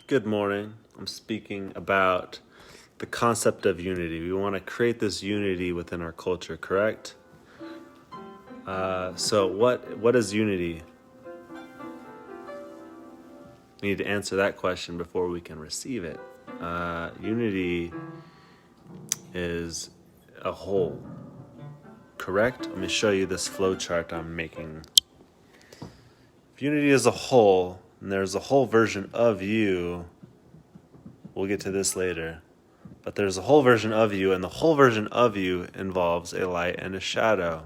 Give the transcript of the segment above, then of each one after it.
Good morning. I'm speaking about the concept of unity. We want to create this unity within our culture, correct? So what is unity? We need to answer that question before we can receive it. Unity is a whole, correct? Let me show you this flow chart I'm making. If unity is a whole, and there's a whole version of you, we'll get to this later. But there's a whole version of you, and the whole version of you involves a light and a shadow.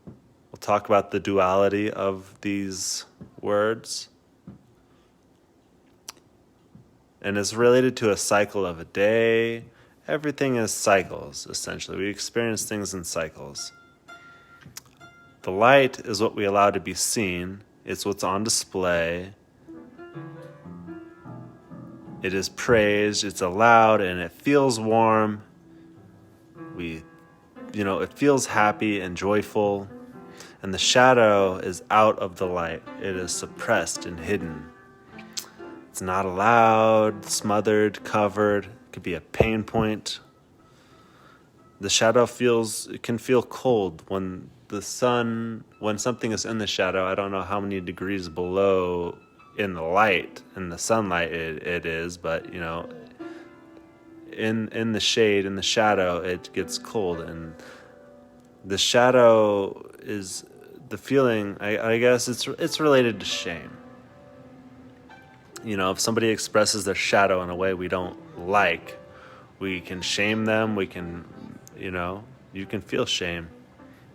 We'll talk about the duality of these words. And it's related to a cycle of a day. Everything is cycles, essentially. We experience things in cycles. The light is what we allow to be seen. It's what's on display. It is praised, it's allowed, and it feels warm. It feels happy and joyful. And the shadow is out of the light. It is suppressed and hidden. It's not allowed, smothered, covered. It could be a pain point. The shadow can feel cold when when something is in the shadow. I don't know how many degrees below in the light, in the sunlight it is, but in the shade, in the shadow, it gets cold. And the shadow is the feeling, I guess it's related to shame. If somebody expresses their shadow in a way we don't like, we can shame them. We can, you can feel shame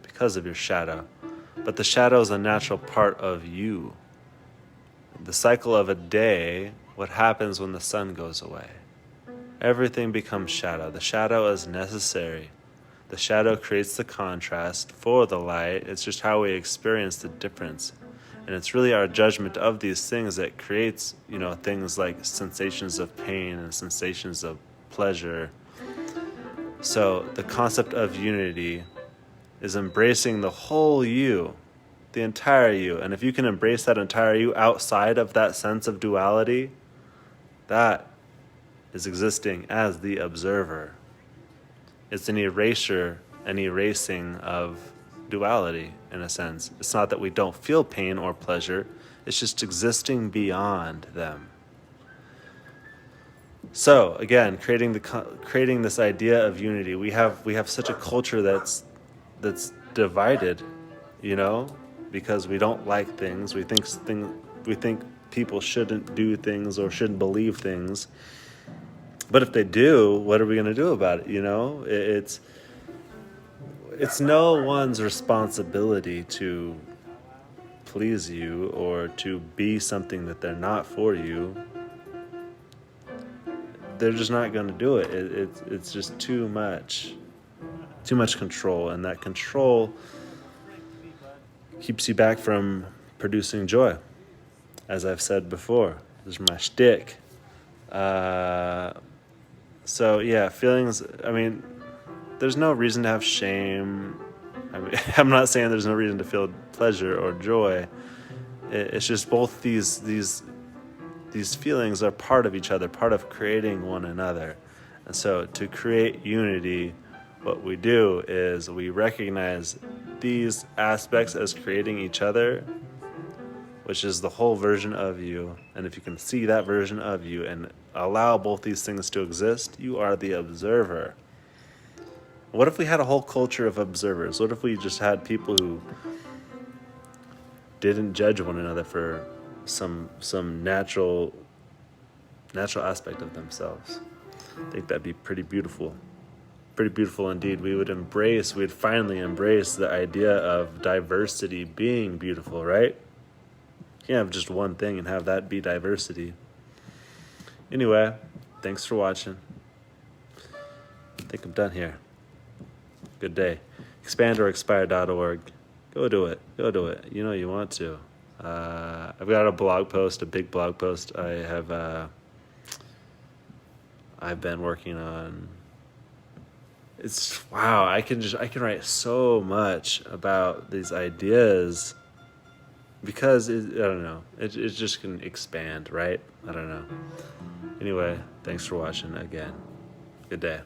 because of your shadow. But the shadow is a natural part of you. The cycle of a day, what happens when the sun goes away? Everything becomes shadow. The shadow is necessary. The shadow creates the contrast for the light. It's just how we experience the difference. And it's really our judgment of these things that creates, things like sensations of pain and sensations of pleasure. So the concept of unity is embracing the whole you, the entire you. And if you can embrace that entire you outside of that sense of duality, that is existing as the observer. It's an erasing of duality, in a sense. It's not that we don't feel pain or pleasure, it's just existing beyond them. So again, creating this idea of unity. We have such a culture that's divided, because we don't like things. We think people shouldn't do things or shouldn't believe things. But if they do, what are we going to do about it? It's no one's responsibility to please you or to be something that they're not for you. They're just not going to do it. It's just too much control, and that control keeps you back from producing joy. As I've said before, this is my shtick. Feelings. There's no reason to have shame. I'm not saying there's no reason to feel pleasure or joy. It's just both these feelings are part of each other, part of creating one another. And so to create unity, what we do is we recognize these aspects as creating each other, which is the whole version of you. And if you can see that version of you and allow both these things to exist, you are the observer. What if we had a whole culture of observers? What if we just had people who didn't judge one another for some natural aspect of themselves? I think that'd be pretty beautiful. Pretty beautiful indeed. We'd finally embrace the idea of diversity being beautiful, right? You can't have just one thing and have that be diversity. Anyway, thanks for watching. I think I'm done here. Good day. Expandorexpire.org. Go do it. You want to. I've got a blog post, a big blog post I've been working on. I can write so much about these ideas because I don't know, it just can expand, right? I don't know. Anyway, thanks for watching again. Good day.